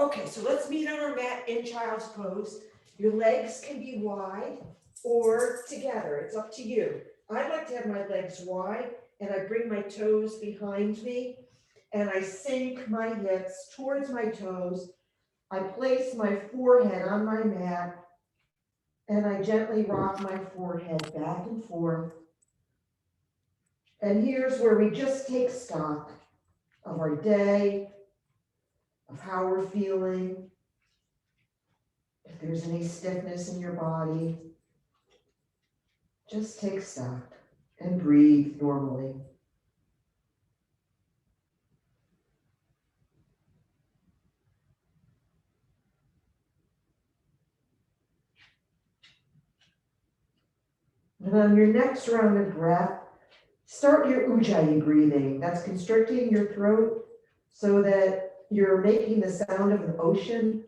Okay, so let's meet on our mat in child's pose. Your legs can be wide or together, it's up to you. I like to have my legs wide and I bring my toes behind me and I sink my hips towards my toes. I place my forehead on my mat and I gently rock my forehead back and forth. And here's where we just take stock of our day, of how we're feeling, if there's any stiffness in your body. Just take stock and breathe normally. And on your next round of breath, start your ujjayi breathing. That's constricting your throat so that you're making the sound of the ocean,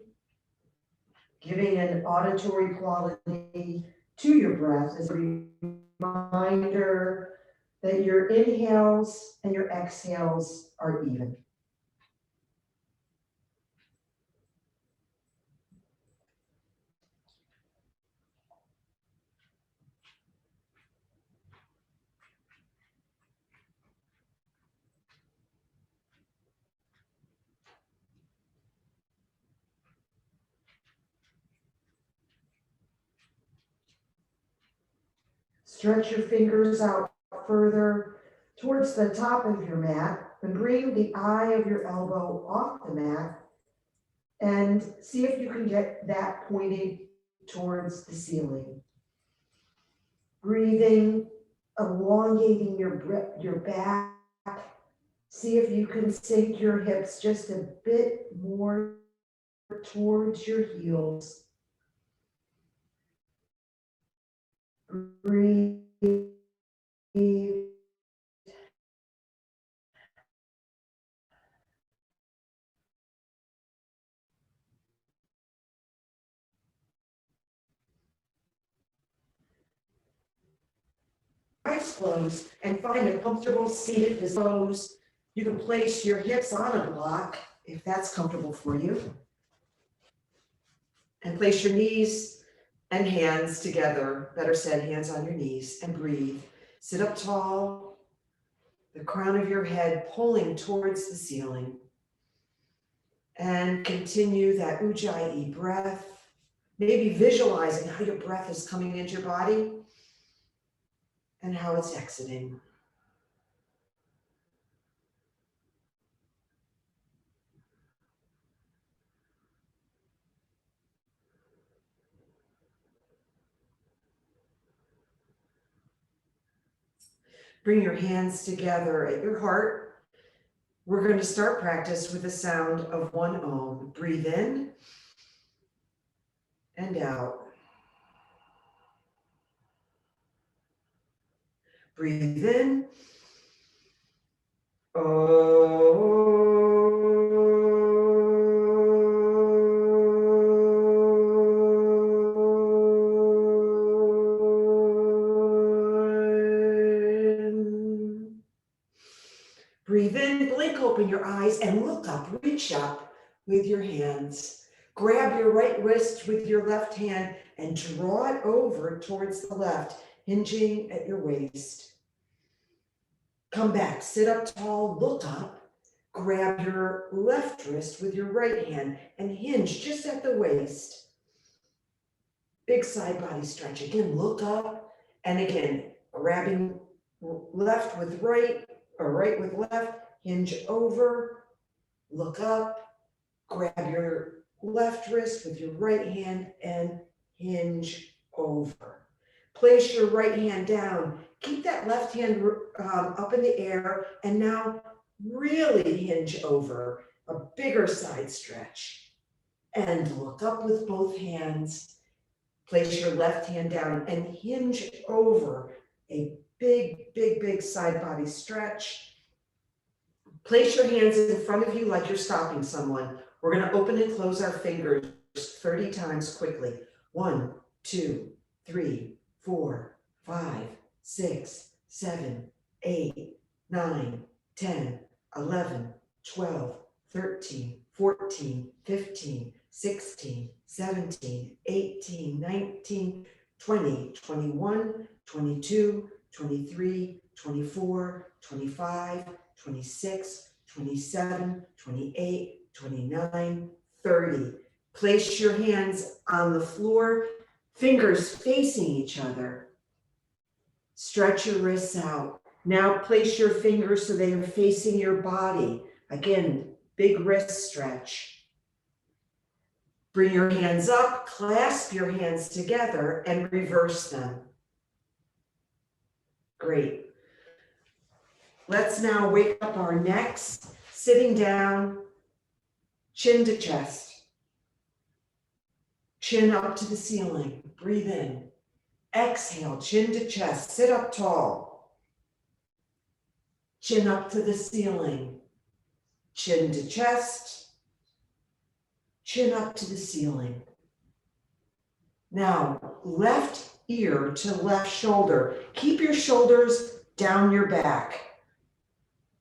giving an auditory quality to your breath as a reminder that your inhales and your exhales are even. Stretch your fingers out further towards the top of your mat and bring the eye of your elbow off the mat and see if you can get that pointed towards the ceiling. Breathing, elongating your back. See if you can sink your hips just a bit more towards your heels. Breathe. Eyes closed and find a comfortable seated pose. You can place your hips on a block if that's comfortable for you. And place your knees and hands together, better said, hands on your knees, and breathe. Sit up tall, the crown of your head pulling towards the ceiling. And continue that ujjayi breath, maybe visualizing how your breath is coming into your body and how it's exiting. Bring your hands together at your heart. We're going to start practice with the sound of one Om. Breathe in and out. Breathe in. Breathe in, blink open your eyes and look up, reach up with your hands. Grab your right wrist with your left hand and draw it over towards the left, hinging at your waist. Come back, sit up tall, look up, grab your left wrist with your right hand and hinge just at the waist. Big side body stretch. Again, look up and again, grabbing left with right or right with left, hinge over, look up, grab your left wrist with your right hand and hinge over. Place your right hand down. Keep that left hand up in the air and now really hinge over, a bigger side stretch. And look up with both hands. Place your left hand down and hinge over, a big, big, big side body stretch. Place your hands in front of you like you're stopping someone. We're going to open and close our fingers 30 times quickly. 1, 2, 3, 4, 5, 6, 7, 8, 9, 10, 11, 12, 13, 14, 15, 16, 17, 18, 19, 20, 21, 22, 23, 24, 25, 26, 27, 28, 29, 30. Place your hands on the floor, fingers facing each other. Stretch your wrists out. Now place your fingers so they are facing your body. Again, big wrist stretch. Bring your hands up, clasp your hands together, and reverse them. Great. Let's now wake up our necks, sitting down, chin to chest. Chin up to the ceiling. Breathe in. Exhale, chin to chest. Sit up tall. Chin up to the ceiling. Chin to chest. Chin up to the ceiling. Now, left ear to left shoulder. Keep your shoulders down your back.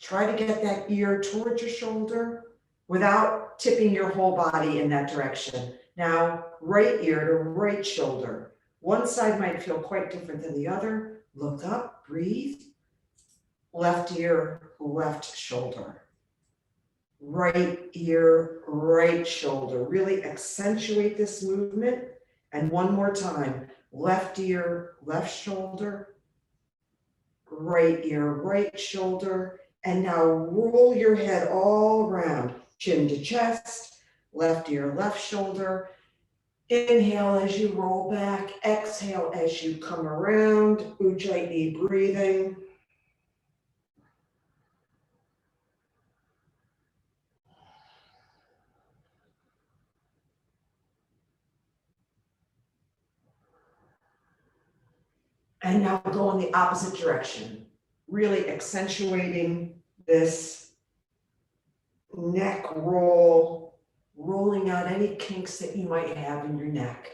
Try to get that ear towards your shoulder without tipping your whole body in that direction. Now, right ear to right shoulder. One side might feel quite different than the other. Look up, breathe. Left ear, left shoulder. Right ear, right shoulder. Really accentuate this movement. And one more time, left ear, left shoulder, right ear, right shoulder. And now roll your head all around, chin to chest, left ear, left shoulder. Inhale as you roll back, exhale as you come around, Ujjayi breathing. And now go in the opposite direction, really accentuating this neck roll, rolling out any kinks that you might have in your neck.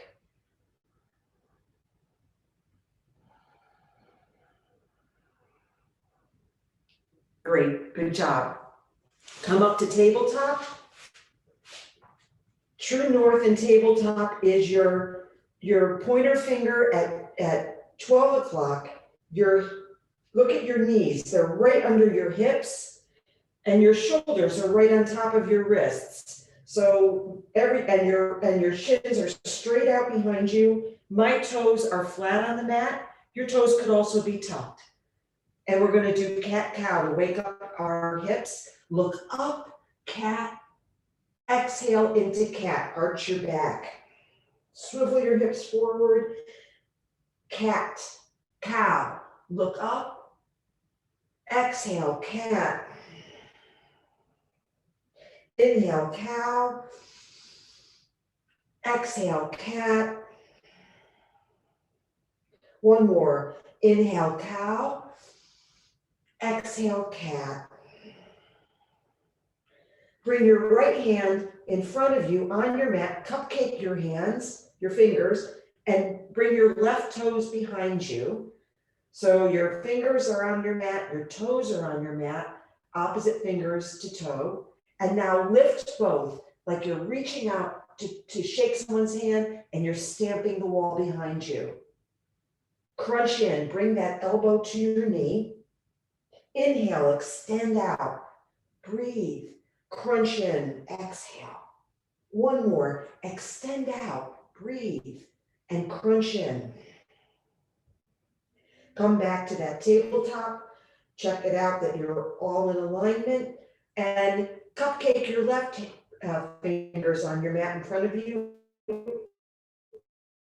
Great, good job. Come up to tabletop. True north in tabletop is your pointer finger at 12 o'clock. Look at your knees, they're right under your hips, and your shoulders are right on top of your wrists. So and your shins are straight out behind you. My toes are flat on the mat. Your toes could also be tucked. And we're going to do cat-cow to wake up our hips. Look up, cat. Exhale into cat. Arch your back. Swivel your hips forward. Cat, cow. Look up. Exhale, cat. Inhale, cow. Exhale, cat. One more. Inhale, cow. Exhale, cat. Bring your right hand in front of you on your mat. Cupcake your hands, your fingers, and bring your left toes behind you. So your fingers are on your mat, your toes are on your mat, opposite fingers to toe. And now lift both, like you're reaching out to shake someone's hand and you're stamping the wall behind you. Crunch in, bring that elbow to your knee. Inhale, extend out, breathe, crunch in, exhale. One more, extend out, breathe, and crunch in. Come back to that tabletop, check it out that you're all in alignment, and cupcake your left fingers on your mat in front of you,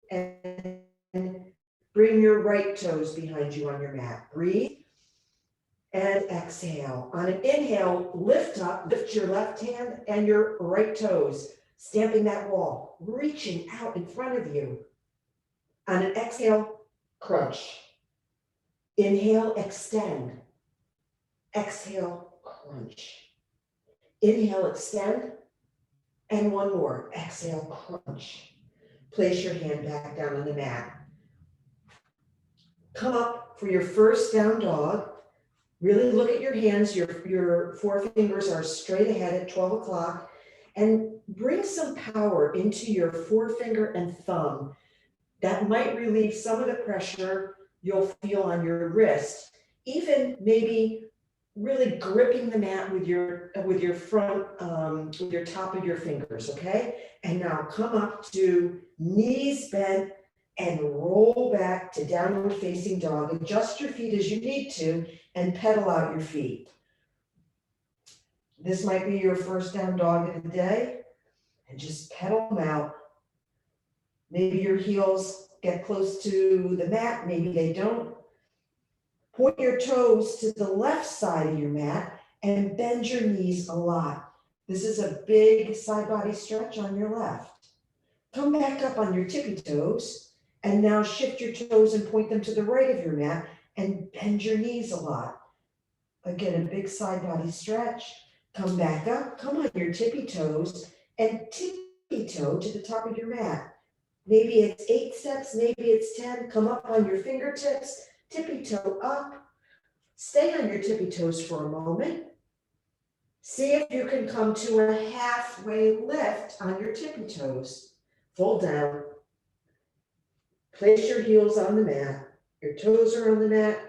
and bring your right toes behind you on your mat. Breathe. And exhale. On an inhale, lift up, lift your left hand and your right toes, stamping that wall, reaching out in front of you. On an exhale, crunch. Inhale, extend. Exhale, crunch. Inhale, extend. And one more. Exhale, crunch. Place your hand back down on the mat. Come up for your first down dog. Really look at your hands. Your forefingers are straight ahead at 12 o'clock. and bring some power into your forefinger and thumb. That might relieve some of the pressure you'll feel on your wrist. Even maybe really gripping the mat with your front, with your top of your fingers, okay? And now come up to knees bent and roll back to downward facing dog. Adjust your feet as you need to and pedal out your feet. This might be your first down dog of the day, and just pedal them out. Maybe your heels get close to the mat, maybe they don't. Point your toes to the left side of your mat and bend your knees a lot. This is a big side body stretch on your left. Come back up on your tippy toes and now shift your toes and point them to the right of your mat and bend your knees a lot. Again, a big side body stretch. Come back up, come on your tippy toes and tippy toe to the top of your mat. Maybe it's 8 steps, maybe it's 10. Come up on your fingertips, tippy toe up. Stay on your tippy toes for a moment. See if you can come to a halfway lift on your tippy toes. Fold down. Place your heels on the mat. Your toes are on the mat.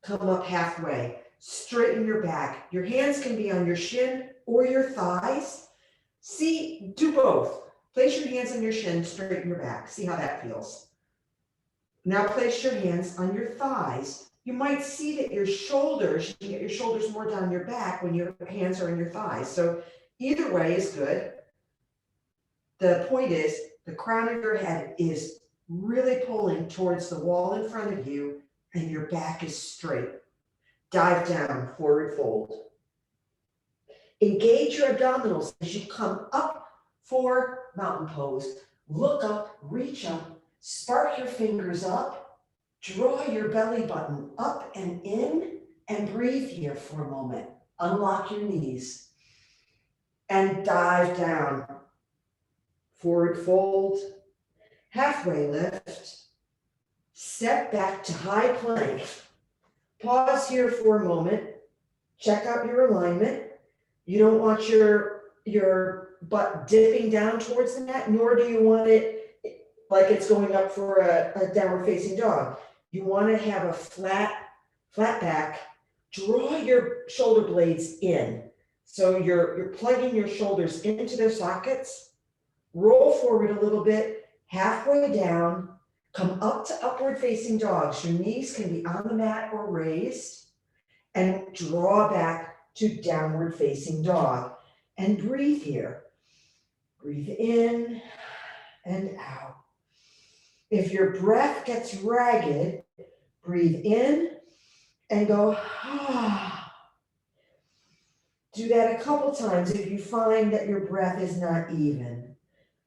Come up halfway. Straighten your back. Your hands can be on your shin or your thighs. See, do both. Place your hands on your shin, straighten your back. See how that feels. Now place your hands on your thighs. You might see that your shoulders, you can get your shoulders more down your back when your hands are on your thighs. So either way is good. The point is, the crown of your head is really pulling towards the wall in front of you and your back is straight. Dive down, forward fold. Engage your abdominals as you come up for mountain pose. Look up, reach up, spark your fingers up, draw your belly button up and in, and breathe here for a moment. Unlock your knees and dive down. Forward fold, halfway lift, step back to high plank. Pause here for a moment, check out your alignment. You don't want your butt dipping down towards the mat, nor do you want it like it's going up for a downward facing dog. You want to have a flat back. Draw your shoulder blades in. So you're plugging your shoulders into their sockets. Roll forward a little bit, halfway down. Come up to upward facing dogs. Your knees can be on the mat or raised. And draw back to downward facing dog. And breathe here. Breathe in and out. If your breath gets ragged, breathe in and go, ah. Do that a couple times if you find that your breath is not even.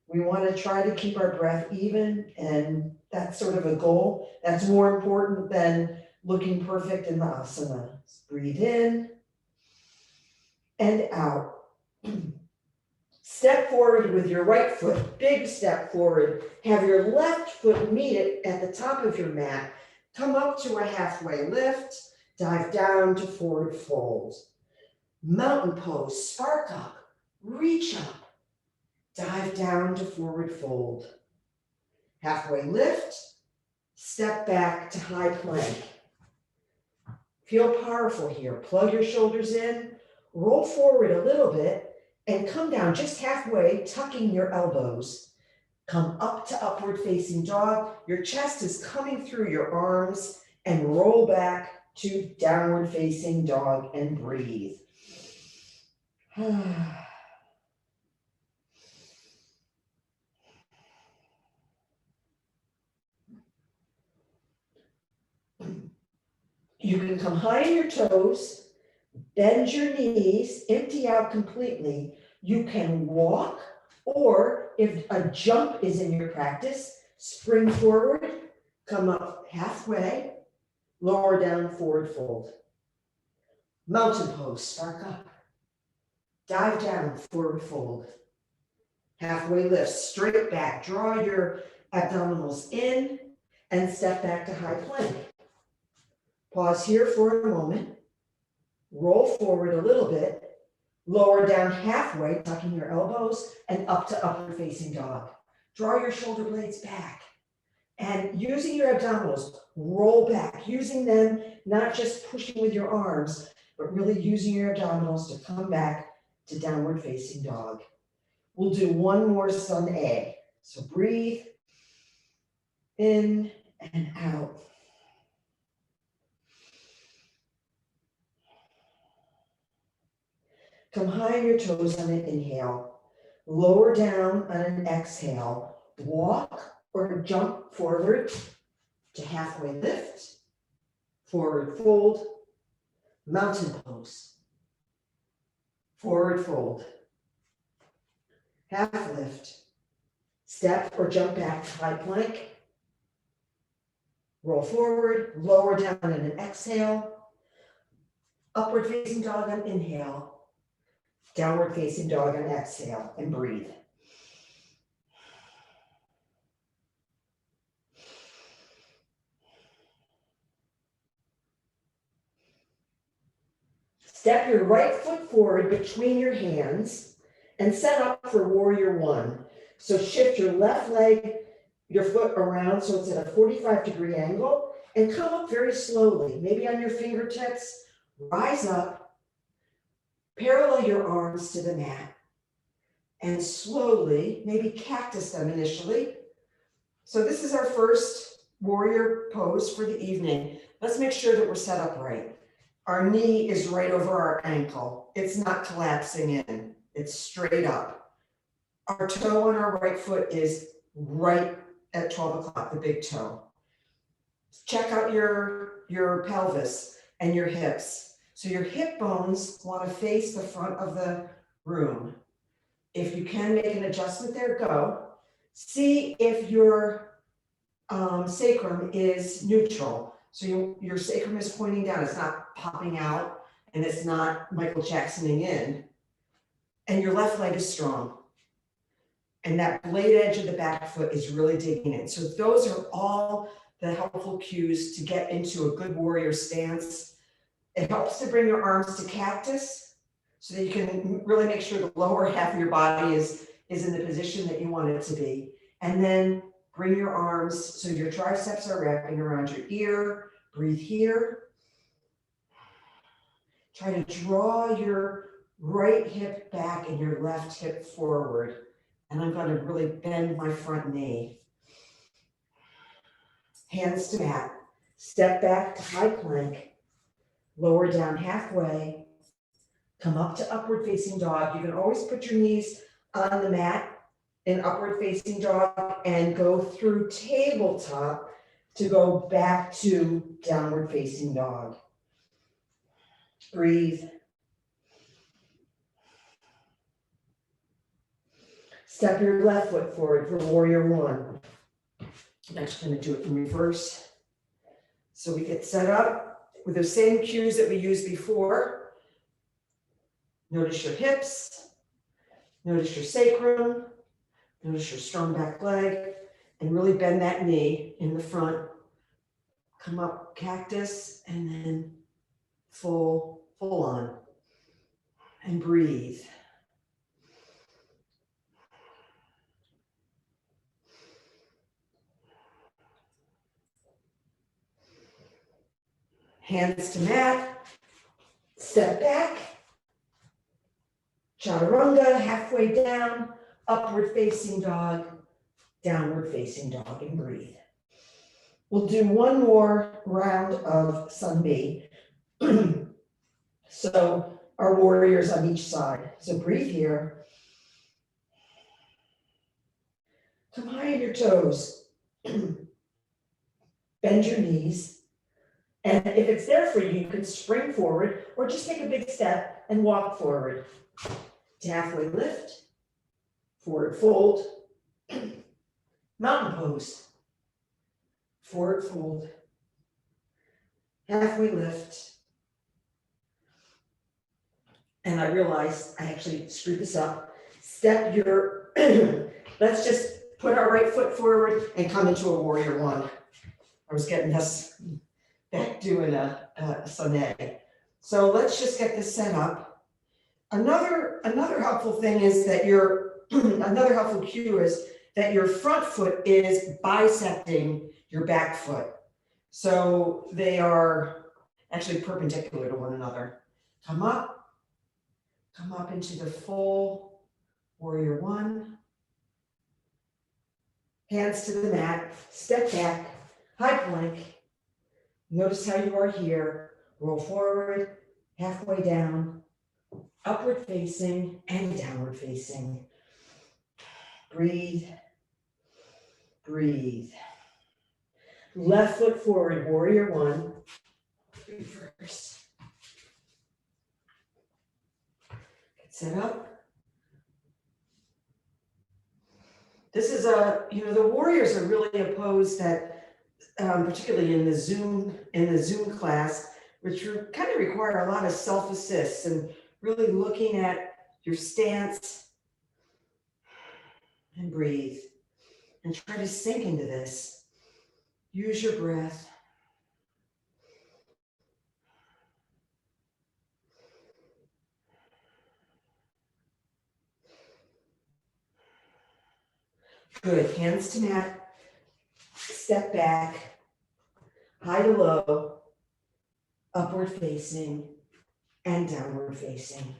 We want to try to keep our breath even, and that's sort of a goal. That's more important than looking perfect in the asana. Breathe in and out. Step forward with your right foot, big step forward. Have your left foot meet it at the top of your mat. Come up to a halfway lift, dive down to forward fold. Mountain pose, spark up, reach up, dive down to forward fold. Halfway lift, step back to high plank. Feel powerful here. Plug your shoulders in, roll forward a little bit, and come down just halfway, tucking your elbows. Come up to upward facing dog. Your chest is coming through your arms, and roll back to downward facing dog and breathe. You can come high on your toes, bend your knees, empty out completely. You can walk, or if a jump is in your practice, spring forward, come up halfway, lower down, forward fold. Mountain pose, spark up. Dive down, forward fold. Halfway lift, straight back. Draw your abdominals in and step back to high plank. Pause here for a moment. Roll forward a little bit. Lower down halfway, tucking your elbows, and up to upward facing dog. Draw your shoulder blades back. And using your abdominals, roll back, using them, not just pushing with your arms, but really using your abdominals to come back to downward facing dog. We'll do one more sun A. So breathe in and out. Come high on your toes on an inhale. Lower down on an exhale. Walk or jump forward to halfway lift. Forward fold. Mountain pose. Forward fold. Half lift. Step or jump back to high plank. Roll forward, lower down on an exhale. Upward facing dog on inhale. Downward facing dog on exhale, and breathe. Step your right foot forward between your hands and set up for warrior one. So shift your left leg, your foot around so it's at a 45-degree angle, and come up very slowly, maybe on your fingertips. Rise up, parallel your arms to the mat, and slowly, maybe cactus them initially. So this is our first warrior pose for the evening. Let's make sure that we're set up right. Our knee is right over our ankle. It's not collapsing in, it's straight up. Our toe on our right foot is right at 12 o'clock, the big toe. Check out your pelvis and your hips. So your hip bones want to face the front of the room. If you can make an adjustment there, go. See if your sacrum is neutral. So your sacrum is pointing down, it's not popping out, and it's not Michael Jacksoning in. And your left leg is strong. And that blade edge of the back foot is really digging in. So those are all the helpful cues to get into a good warrior stance. It helps to bring your arms to cactus so that you can really make sure the lower half of your body is in the position that you want it to be. And then bring your arms so your triceps are wrapping around your ear. Breathe here. Try to draw your right hip back and your left hip forward. And I'm going to really bend my front knee. Hands to mat. Step back to high plank. Lower down halfway. Come up to upward facing dog. You can always put your knees on the mat in upward facing dog and go through tabletop to go back to downward facing dog. Breathe. Step your left foot forward for warrior one. I'm actually going to do it in reverse. So we get set up with the same cues that we used before. Notice your hips. Notice your sacrum. Notice your strong back leg. And really bend that knee in the front. Come up cactus and then full on. And breathe. Hands to mat, step back, chaturanga, halfway down, upward facing dog, downward facing dog, and breathe. We'll do one more round of sun B. So our warriors on each side. So breathe here. Come high on your toes. Bend your knees. And if it's there for you, you can spring forward or just take a big step and walk forward. To halfway lift, forward fold, mountain pose, forward fold, halfway lift. And I realized I actually screwed this up. Step your, let's just put our right foot forward and come into a warrior one. I was getting us back doing a sonnet. So let's just get this set up. Another helpful thing is that another helpful cue is that your front foot is bisecting your back foot. So they are actually perpendicular to one another. Come up into the full warrior one. Hands to the mat, step back, high plank. Notice how you are here. Roll forward, halfway down, upward facing and downward facing. Breathe, breathe. Left foot forward, warrior one. Reverse. Get set up. This is the warriors are really opposed that, particularly in the Zoom class, which kind of require a lot of self-assist and really looking at your stance and breathe and try to sink into this. Use your breath. Good, hands to mat, step back, high to low, upward facing and downward facing.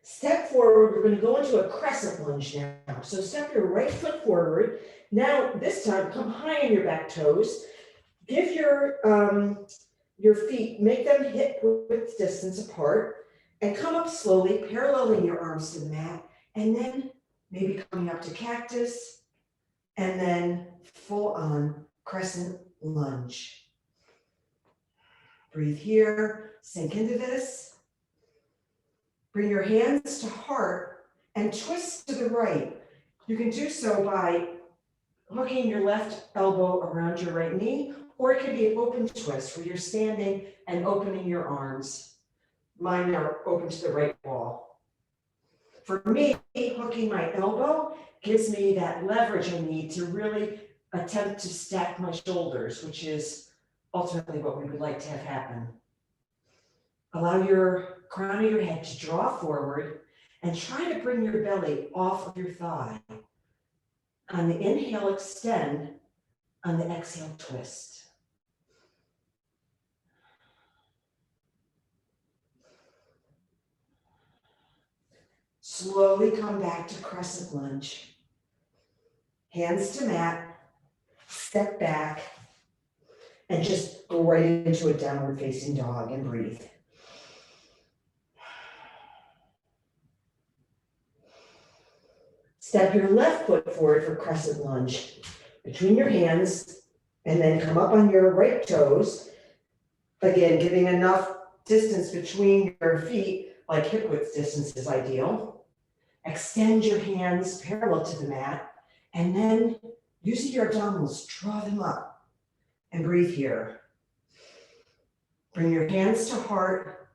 Step forward, we're going to go into a crescent lunge now. So step your right foot forward. Now, this time, come high on your back toes. Give your feet, make them hip width distance apart, and come up slowly, paralleling your arms to the mat, and then maybe coming up to cactus, and then full on crescent lunge. Breathe here, sink into this. Bring your hands to heart and twist to the right. You can do so by hooking your left elbow around your right knee, or it can be an open twist where you're standing and opening your arms. Mine are open to the right wall. For me, hooking my elbow gives me that leverage I need to really attempt to stack my shoulders, which is ultimately what we would like to have happen. Allow your crown of your head to draw forward and try to bring your belly off of your thigh. On the inhale, extend. On the exhale, twist. Slowly come back to crescent lunge. Hands to mat, step back, and just go right into a downward facing dog and breathe. Step your left foot forward for crescent lunge between your hands, and then come up on your right toes. Again, giving enough distance between your feet, like hip width distance is ideal. Extend your hands parallel to the mat, and then using your abdominals, draw them up and breathe here. Bring your hands to heart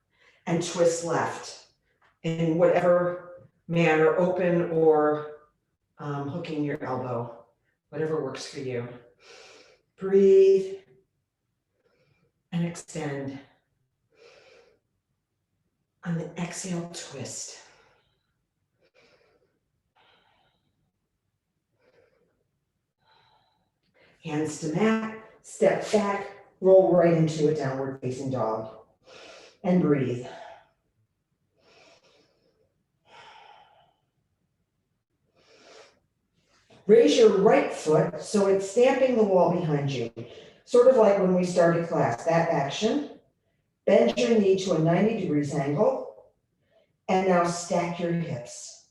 and twist left in whatever manner, open or hooking your elbow, whatever works for you. Breathe and extend. On the exhale, twist. Hands to mat, step back, roll right into a downward facing dog, and breathe. Raise your right foot so it's stamping the wall behind you, sort of like when we started class, that action. Bend your knee to a 90 degrees angle, and now stack your hips.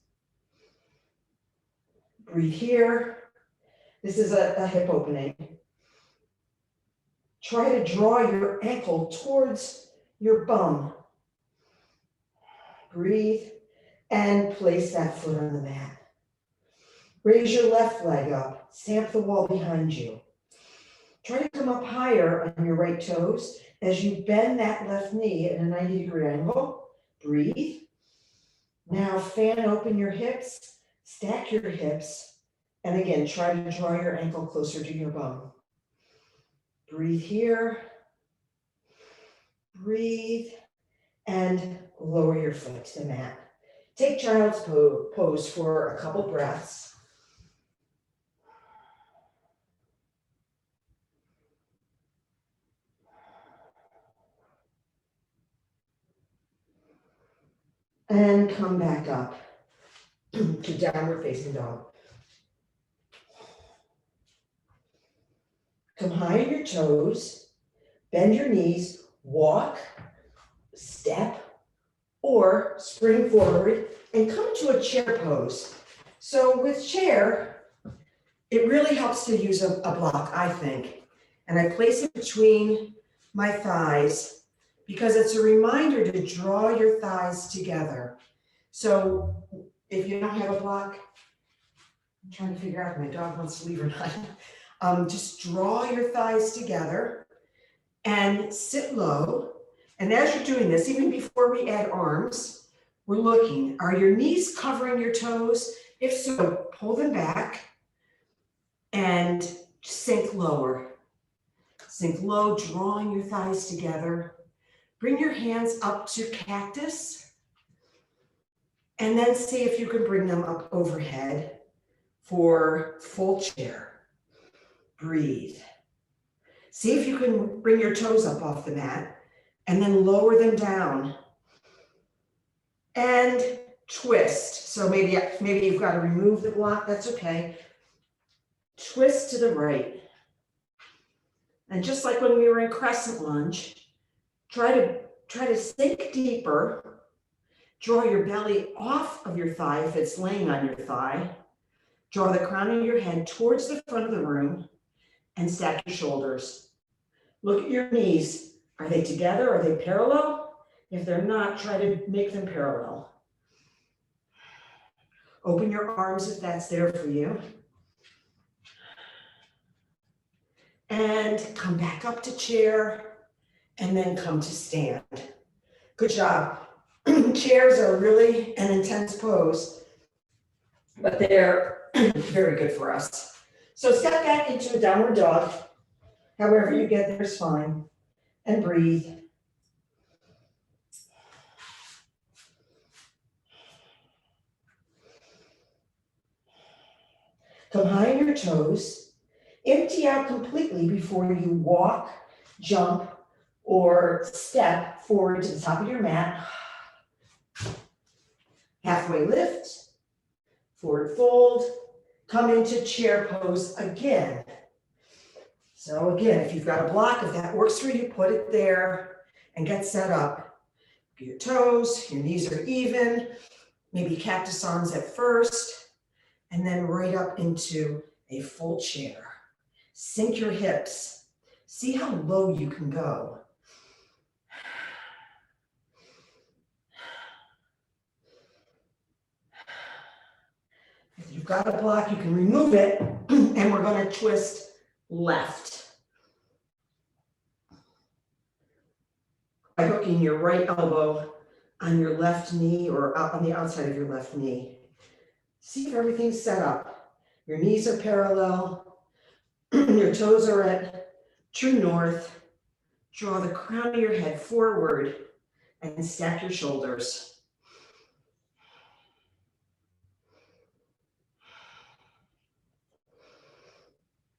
Breathe here. This is a hip opening. Try to draw your ankle towards your bum. Breathe and place that foot on the mat. Raise your left leg up, stamp the wall behind you. Try to come up higher on your right toes as you bend that left knee at a 90-degree angle. Breathe. Now fan open your hips, stack your hips, and again, try to draw your ankle closer to your bum. Breathe here. Breathe and lower your foot to the mat. Take child's pose for a couple breaths. And come back up to downward facing dog. Come high on your toes, bend your knees, walk, step, or spring forward and come to a chair pose. So with chair, it really helps to use a block, I think. And I place it between my thighs because it's a reminder to draw your thighs together. So if you don't have a block, I'm trying to figure out if my dog wants to leave or not. Just draw your thighs together and sit low. And as you're doing this, even before we add arms, we're looking, are your knees covering your toes? If so, pull them back and sink lower. Sink low, drawing your thighs together. Bring your hands up to cactus. And then see if you can bring them up overhead for full chair. Breathe. See if you can bring your toes up off the mat and then lower them down. And twist. So maybe you've got to remove the block, that's okay. Twist to the right. And just like when we were in crescent lunge, try to sink deeper. Draw your belly off of your thigh if it's laying on your thigh. Draw the crown of your head towards the front of the room and stack your shoulders. Look at your knees. Are they together? Are they parallel? If they're not, try to make them parallel. Open your arms if that's there for you. And come back up to chair and then come to stand. Good job. Chairs are really an intense pose, but they're very good for us. So step back into a downward dog. However you get there is fine. And breathe. Come high on your toes. Empty out completely before you walk, jump, or step forward to the top of your mat. Halfway lift, forward fold, come into chair pose again. So again, if you've got a block, if that works for you, put it there and get set up. Your toes, your knees are even, maybe cactus arms at first, and then right up into a full chair. Sink your hips. See how low you can go. If you've got a block, you can remove it, and we're going to twist left. By hooking your right elbow on your left knee or on the outside of your left knee. See if everything's set up. Your knees are parallel. Your toes are at true north. Draw the crown of your head forward and stack your shoulders.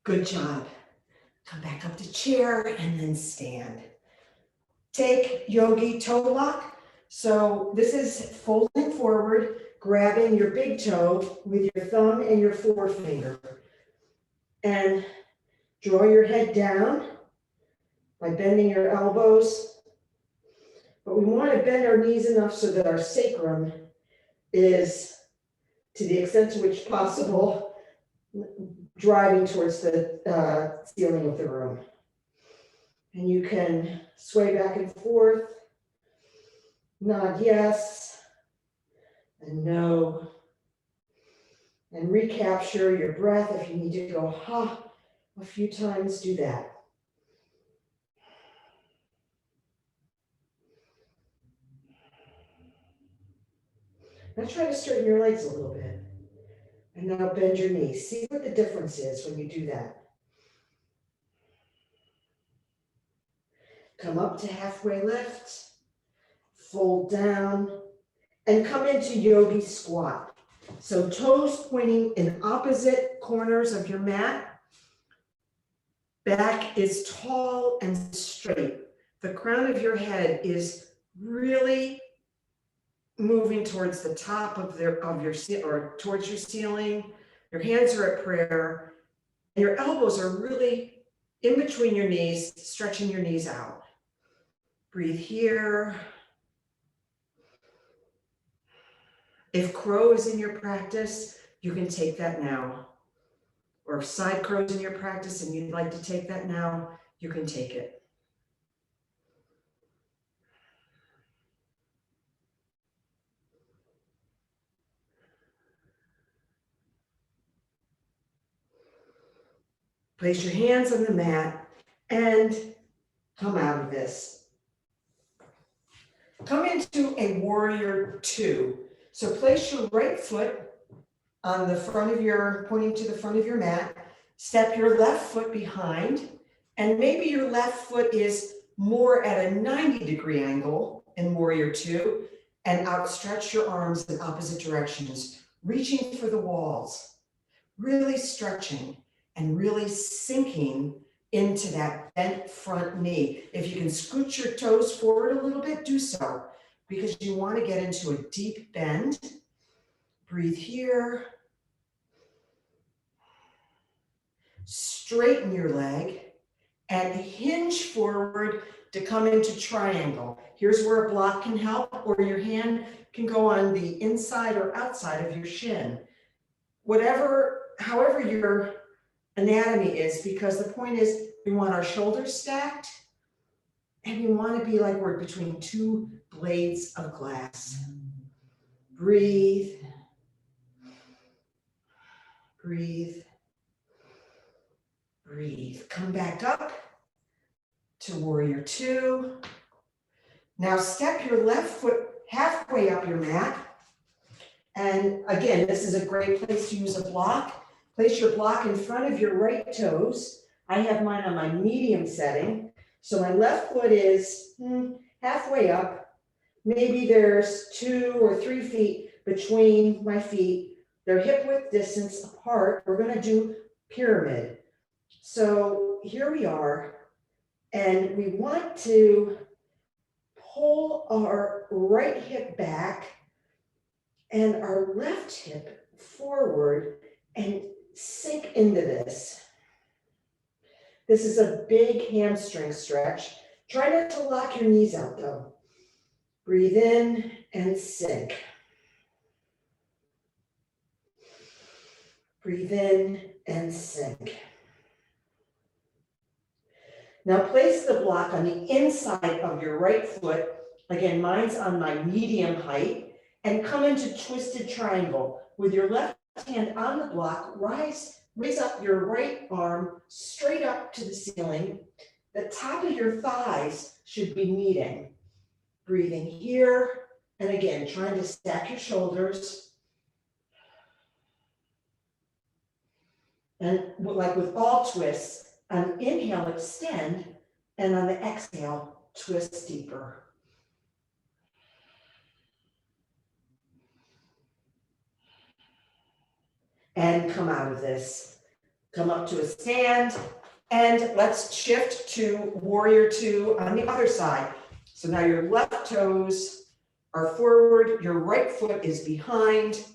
Good job. Come back up to chair and then stand. Take yogi toe lock. So this is folding forward, grabbing your big toe with your thumb and your forefinger. And draw your head down by bending your elbows. But we want to bend our knees enough so that our sacrum is, to the extent to which possible, driving towards the ceiling of the room. And you can sway back and forth, nod yes and no, and recapture your breath. If you need to go ha a few times, do that. Now try to straighten your legs a little bit. And now bend your knees. See what the difference is when you do that. Come up to halfway lift, fold down, and come into yogi squat. So toes pointing in opposite corners of your mat. Back is tall and straight. The crown of your head is really moving towards the top of or towards your ceiling. Your hands are at prayer, and your elbows are really in between your knees, stretching your knees out. Breathe here. If crow is in your practice, you can take that now. Or if side crow is in your practice and you'd like to take that now, you can take it. Place your hands on the mat and come out of this. Come into a warrior two. So place your right foot on the front of pointing to the front of your mat. Step your left foot behind, and maybe your left foot is more at a 90-degree angle in warrior two, and outstretch your arms in opposite directions, reaching for the walls, really stretching and really sinking into that bent front knee. If you can scoot your toes forward a little bit, do so, because you want to get into a deep bend. Breathe here. Straighten your leg and hinge forward to come into triangle. Here's where a block can help, or your hand can go on the inside or outside of your shin. However your anatomy is, because the point is we want our shoulders stacked and we want to be like we're between two blades of glass. Breathe. Breathe. Breathe. Come back up to warrior two. Now step your left foot halfway up your mat. And again, this is a great place to use a block. Place your block in front of your right toes. I have mine on my medium setting. So my left foot is halfway up. Maybe there's 2 or 3 feet between my feet. They're hip width distance apart. We're going to do pyramid. So here we are, and we want to pull our right hip back and our left hip forward and sink into this. This is a big hamstring stretch. Try not to lock your knees out though. Breathe in and sink. Breathe in and sink. Now place the block on the inside of your right foot. Again, mine's on my medium height, and come into twisted triangle. With your left hand on the block, raise up your right arm straight up to the ceiling. The top of your thighs should be meeting. Breathing here, and again, trying to stack your shoulders. And like with all twists, on inhale, extend, and on the exhale, twist deeper. And come out of this. Come up to a stand, and let's shift to warrior two on the other side. So now your left toes are forward, your right foot is behind.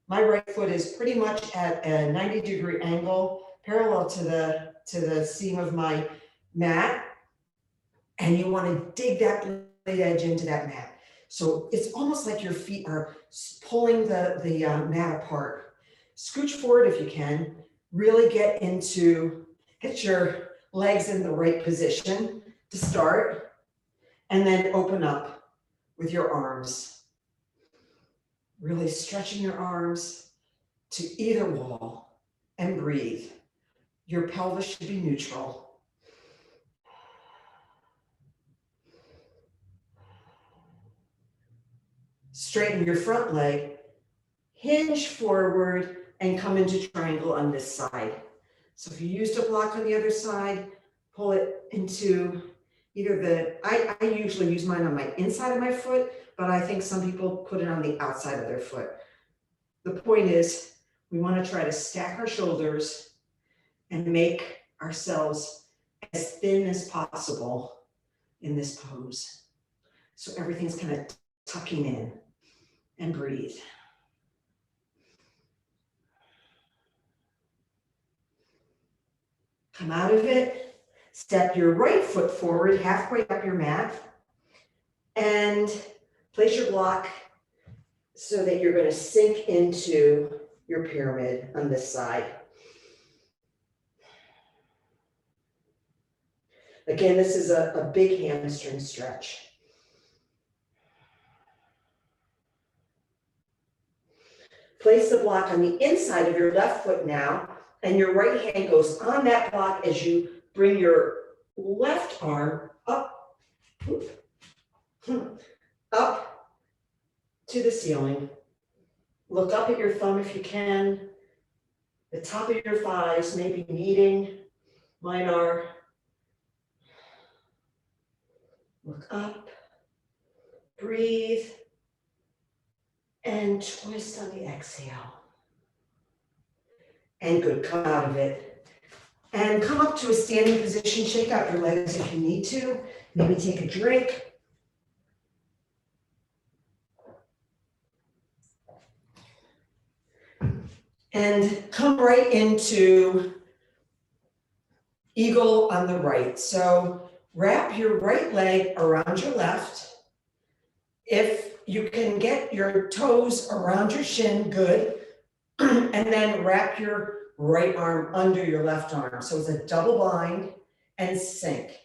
My right foot is pretty much at a 90-degree angle, parallel to the seam of my mat. And you want to dig that blade edge into that mat. So it's almost like your feet are pulling the mat apart. Scooch forward if you can. Really get your legs in the right position to start. And then open up with your arms. Really stretching your arms to either wall and breathe. Your pelvis should be neutral. Straighten your front leg, hinge forward, and come into triangle on this side. So if you used a block on the other side, pull it into I usually use mine on my inside of my foot, but I think some people put it on the outside of their foot. The point is, we want to try to stack our shoulders and make ourselves as thin as possible in this pose. So everything's kind of tucking in, and breathe. Come out of it, step your right foot forward halfway up your mat, and place your block so that you're going to sink into your pyramid on this side. Again, this is a big hamstring stretch. Place the block on the inside of your left foot now, and your right hand goes on that block as you bring your left arm up, up to the ceiling. Look up at your thumb if you can. The top of your thighs may be meeting. Mine are. Look up, breathe, and twist on the exhale. And good, come out of it. And come up to a standing position, shake out your legs if you need to. Maybe take a drink. And come right into eagle on the right. So wrap your right leg around your left. If you can get your toes around your shin, good. And then wrap your right arm under your left arm. So it's a double bind and sink.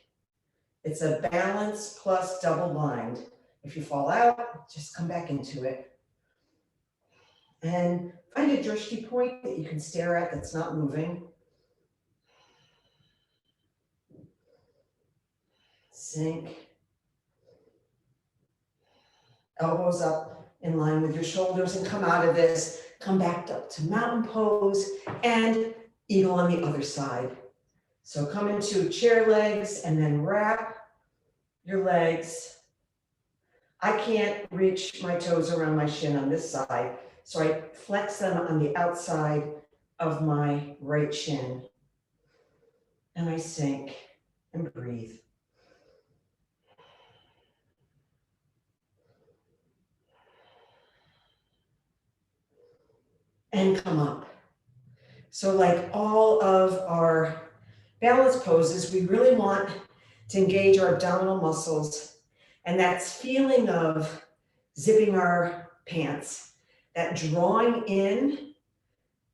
It's a balance plus double bind. If you fall out, just come back into it. And find a drishti point that you can stare at that's not moving. Sink. Elbows up in line with your shoulders and come out of this. Come back up to mountain pose and eagle on the other side. So come into chair legs and then wrap your legs. I can't reach my toes around my shin on this side, so I flex them on the outside of my right shin. And I sink and breathe. And come up. So like all of our balance poses, we really want to engage our abdominal muscles, and that's feeling of zipping our pants, that drawing in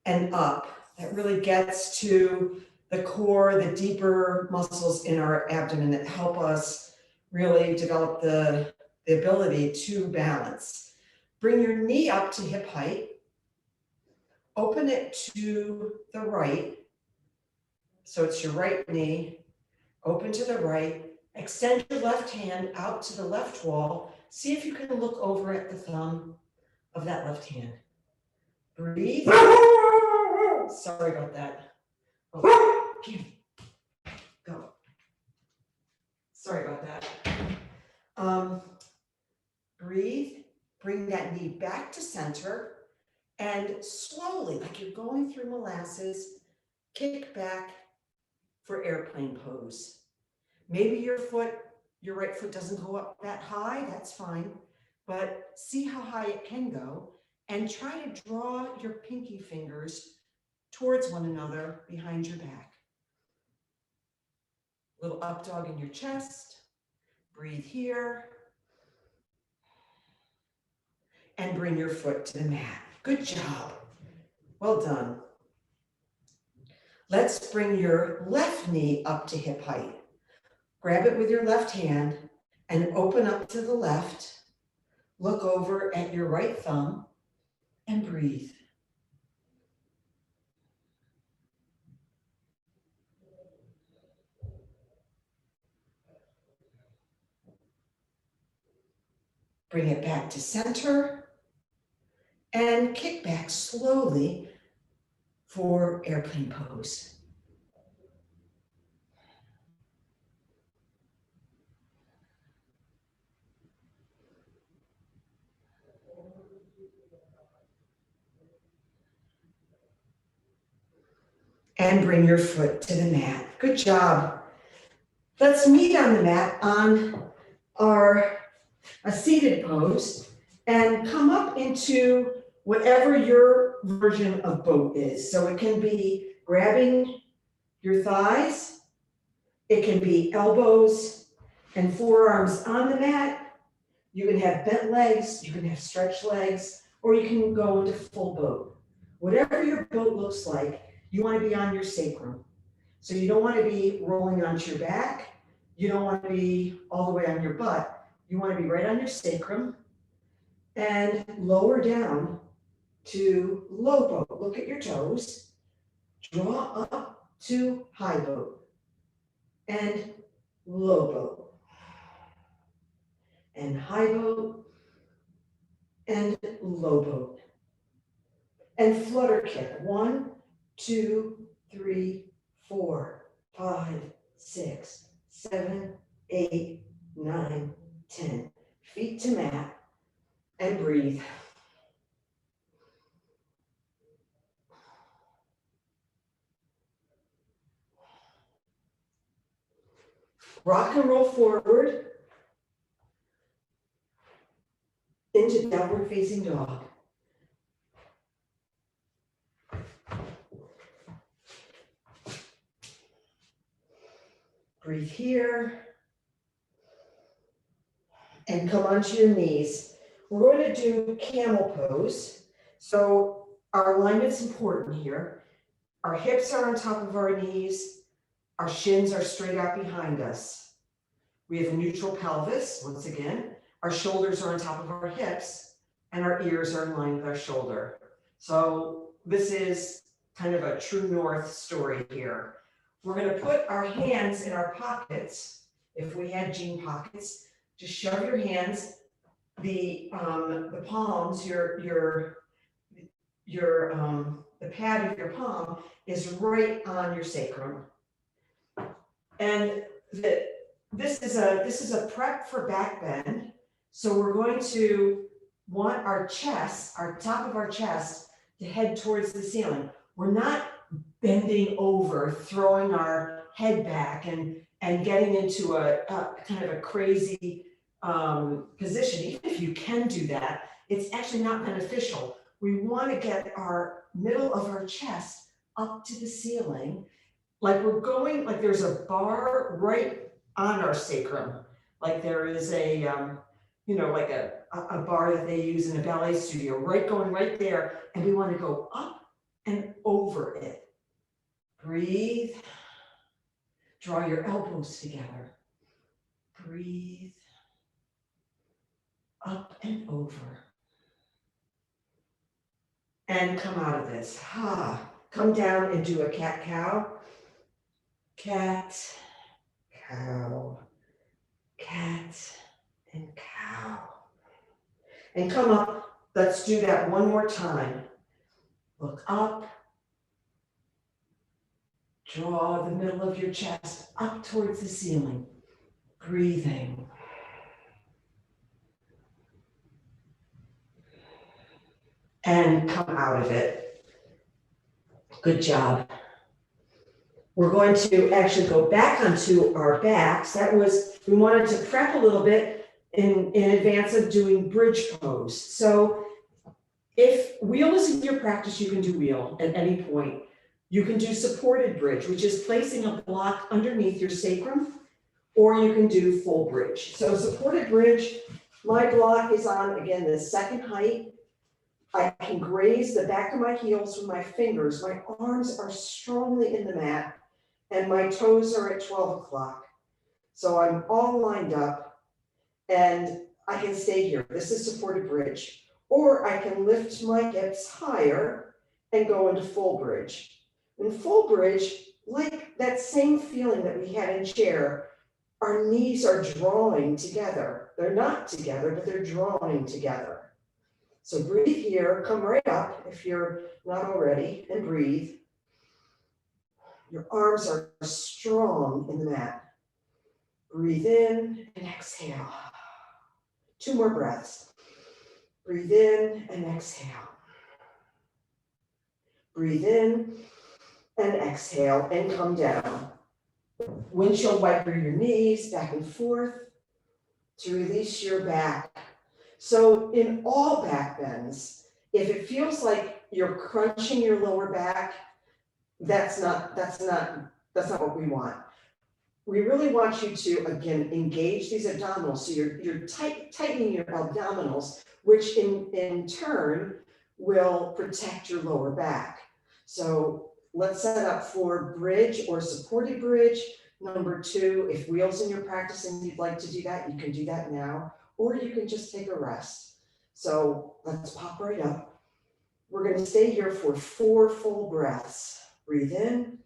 and up, that really gets to the core, the deeper muscles in our abdomen that help us really develop the ability to balance. Bring your knee up to hip height. Open it to the right. So it's your right knee, open to the right. Extend your left hand out to the left wall. See if you can look over at the thumb of that left hand. Breathe. Sorry about that. Oh, go. Sorry about that. Breathe. Bring that knee back to center. And slowly, like you're going through molasses, kick back for airplane pose. Maybe your right foot doesn't go up that high, that's fine, but see how high it can go and try to draw your pinky fingers towards one another behind your back. Little up dog in your chest, breathe here, and bring your foot to the mat. Good job. Well done. Let's bring your left knee up to hip height. Grab it with your left hand and open up to the left. Look over at your right thumb and breathe. Bring it back to center and kick back slowly for airplane pose. And bring your foot to the mat. Good job. Let's meet on the mat on a seated pose and come up into whatever your version of boat is. So it can be grabbing your thighs, it can be elbows and forearms on the mat. You can have bent legs, you can have stretched legs, or you can go into full boat. Whatever your boat looks like, you want to be on your sacrum. So you don't want to be rolling onto your back. You don't want to be all the way on your butt. You want to be right on your sacrum and lower down to low boat. Look at your toes. Draw up to high boat and low boat and high boat and low boat. And flutter kick. 1, 2, 3, 4, 5, 6, 7, 8, 9, 10. Feet to mat and breathe. Rock and roll forward into downward facing dog. Breathe here and come onto your knees. We're going to do camel pose. So our alignment's important here. Our hips are on top of our knees. Our shins are straight out behind us. We have a neutral pelvis, once again. Our shoulders are on top of our hips and our ears are in line with our shoulder. So this is kind of a true north story here. We're going to put our hands in our pockets. If we had jean pockets, just shove your hands, the palms, the pad of your palm is right on your sacrum. And this is a prep for back bend. So we're going to want our chest, our top of our chest, to head towards the ceiling. We're not bending over, throwing our head back and getting into a kind of a crazy position. Even if you can do that, it's actually not beneficial. We want to get our middle of our chest up to the ceiling, like we're going, like there's a bar right on our sacrum, like there is a like a bar that they use in a ballet studio, going right there, and we want to go up and over it. Breathe. Draw your elbows together. Breathe. Up and over. And come out of this. Come down and do a cat-cow. Cat, cow, cat, and cow. And come up. Let's do that one more time. Look up. Draw the middle of your chest up towards the ceiling. Breathing. And come out of it. Good job. We're going to actually go back onto our backs. We wanted to prep a little bit in advance of doing bridge pose. So if wheel is in your practice, you can do wheel at any point. You can do supported bridge, which is placing a block underneath your sacrum, or you can do full bridge. So supported bridge, my block is on, again, the second height. I can graze the back of my heels with my fingers. My arms are strongly in the mat, and my toes are at 12 o'clock. So I'm all lined up, and I can stay here. This is supported bridge. Or I can lift my hips higher and go into full bridge. In full bridge, like that same feeling that we had in chair, our knees are drawing together. They're not together, but they're drawing together. So breathe here, come right up if you're not already, and breathe. Your arms are strong in the mat. Breathe in and exhale. 2 more breaths. Breathe in and exhale. Breathe in and exhale and come down. Windshield wiper your knees back and forth to release your back. So in all back bends, if it feels like you're crunching your lower back, that's not what we want. We really want you to, again, engage these abdominals. So you're tightening your abdominals, which in turn will protect your lower back. So let's set up for bridge or supported bridge. Number 2, if wheels in your practice and you'd like to do that, you can do that now, or you can just take a rest. So let's pop right up. We're going to stay here for 4 full breaths. Breathe in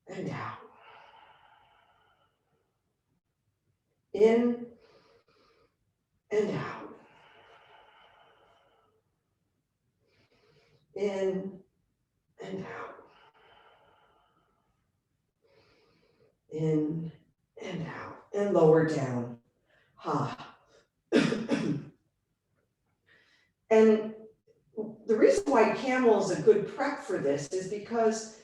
and out. In and out. In and out. In and out. And lower down. Ha. And the reason why camel is a good prep for this is because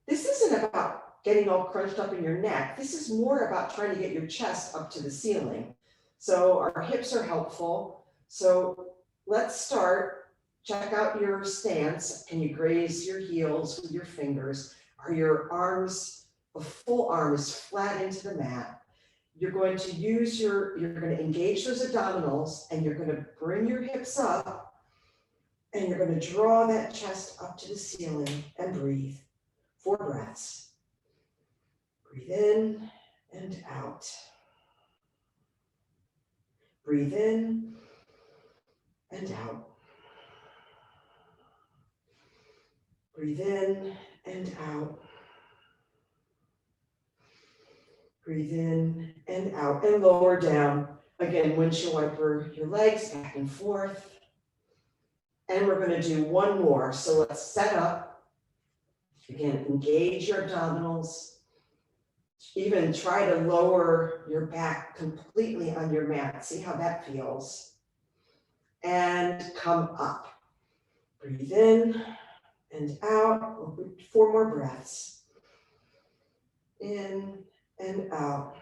this isn't about getting all crunched up in your neck. This is more about trying to get your chest up to the ceiling. So our hips are helpful. So let's start. Check out your stance. Can you graze your heels with your fingers? Are your arms, the full arm is flat into the mat? You're going to you're going to engage those abdominals and you're going to bring your hips up and you're going to draw that chest up to the ceiling and breathe. 4 breaths. Breathe in and out. Breathe in and out. Breathe in and out. Breathe in and out and lower down. Again, windshield wiper your legs back and forth. And we're going to do 1 more. So let's set up. Again, engage your abdominals. Even try to lower your back completely on your mat. See how that feels. And come up. Breathe in and out. 4 more breaths. In and out.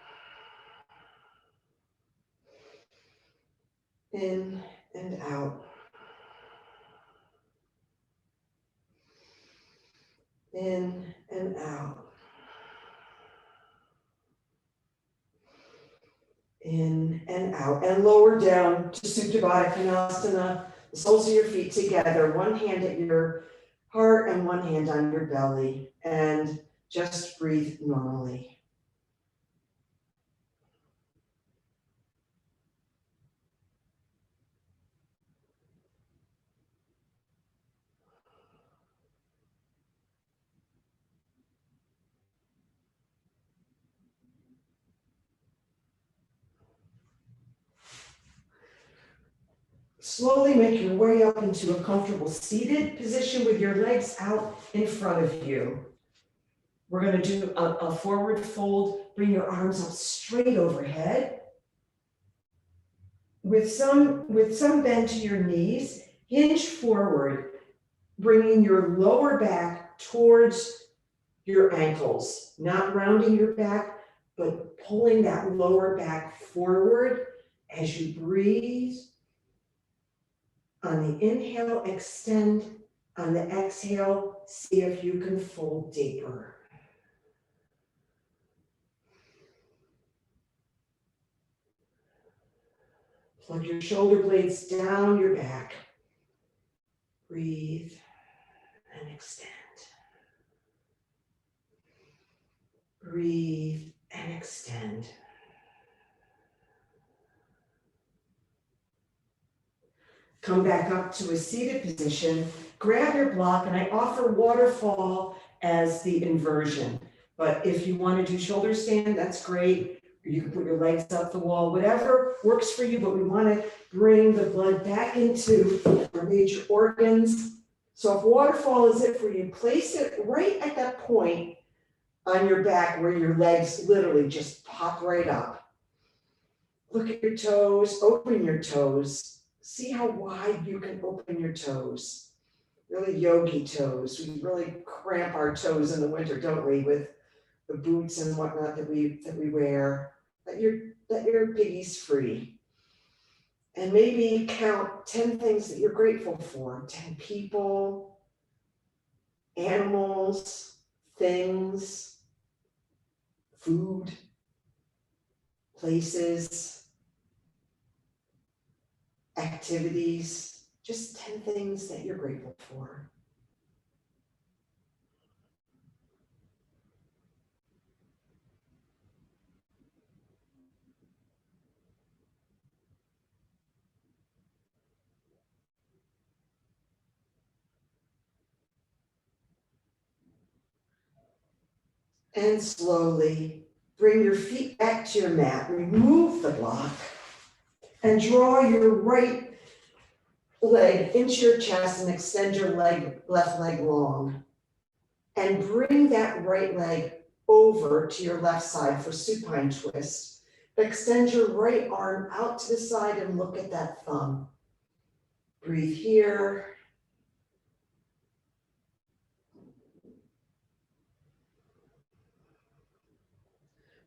In and out. In and out. In and out. And lower down to Supta Baddha Konasana. The soles of your feet together. 1 hand at your heart and 1 hand on your belly. And just breathe normally. Slowly make your way up into a comfortable seated position with your legs out in front of you. We're going to do a forward fold. Bring your arms up straight overhead. With some bend to your knees, hinge forward, bringing your lower back towards your ankles, not rounding your back, but pulling that lower back forward as you breathe. On the inhale, extend. On the exhale, see if you can fold deeper. Plug your shoulder blades down your back. Breathe and extend. Breathe and extend. Come back up to a seated position. Grab your block, and I offer waterfall as the inversion. But if you want to do shoulder stand, that's great. You can put your legs up the wall, whatever works for you, but we want to bring the blood back into our major organs. So if waterfall is it for you, place it right at that point on your back where your legs literally just pop right up. Look at your toes, open your toes. See how wide you can open your toes. Really yogi toes. We really cramp our toes in the winter, don't we, with the boots and whatnot that we wear. Let your piggies free. And maybe count 10 things that you're grateful for. 10 people, animals, things, food, places, activities, just 10 things that you're grateful for. And slowly bring your feet back to your mat, remove the block, and draw your right leg into your chest and extend your left leg long. And bring that right leg over to your left side for supine twist. Extend your right arm out to the side and look at that thumb. Breathe here.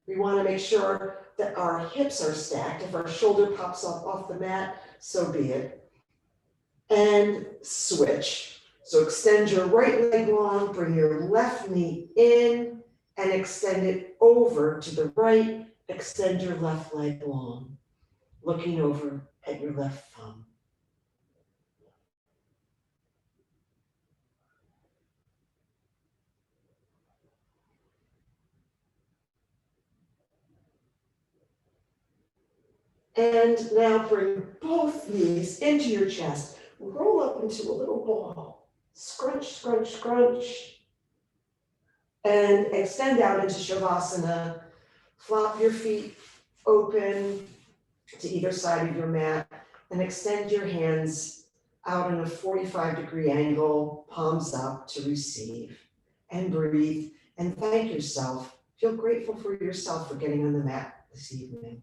We want to make sure that our hips are stacked. If our shoulder pops up off the mat, so be it. And switch. So extend your right leg long, bring your left knee in, and extend it over to the right. Extend your left leg long, looking over at your left thumb. And now bring both knees into your chest. Roll up into a little ball. Scrunch, scrunch, scrunch. And extend out into Shavasana. Flop your feet open to either side of your mat and extend your hands out in a 45-degree angle, palms up to receive. And breathe and thank yourself. Feel grateful for yourself for getting on the mat this evening.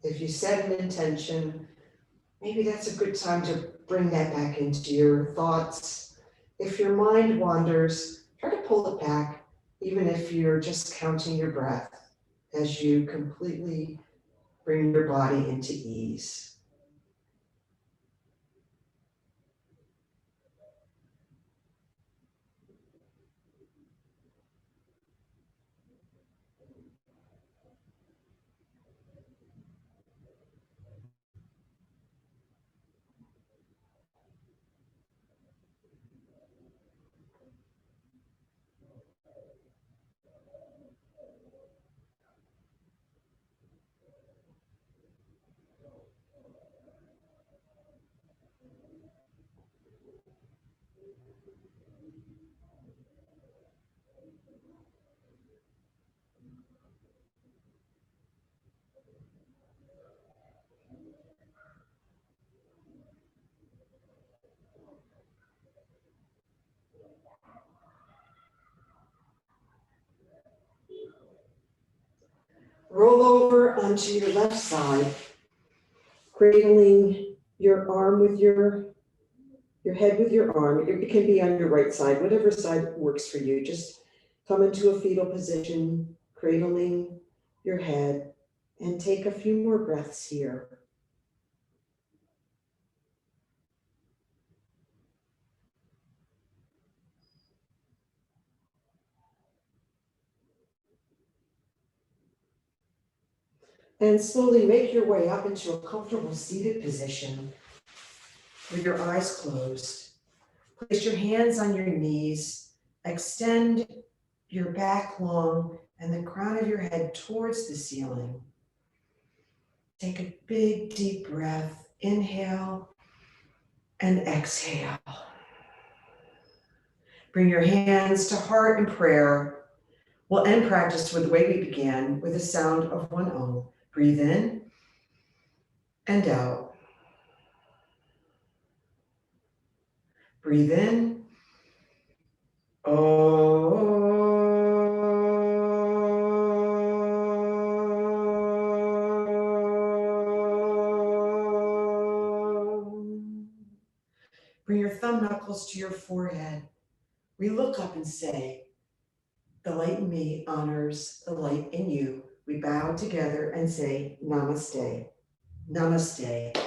If you set an intention, maybe that's a good time to bring that back into your thoughts. If your mind wanders, try to pull it back, even if you're just counting your breath as you completely bring your body into ease. Roll over onto your left side, cradling your arm with your head with your arm. It can be on your right side, whatever side works for you. Just come into a fetal position, cradling your head, and take a few more breaths here. And slowly make your way up into a comfortable seated position with your eyes closed. Place your hands on your knees, extend your back long and the crown of your head towards the ceiling. Take a big, deep breath. Inhale and exhale. Bring your hands to heart in prayer. We'll end practice with the way we began, with the sound of one Om. Breathe in and out. Breathe in. Om. Bring your thumb knuckles to your forehead. We look up and say, the light in me honors the light in you. We bow together and say, Namaste. Namaste.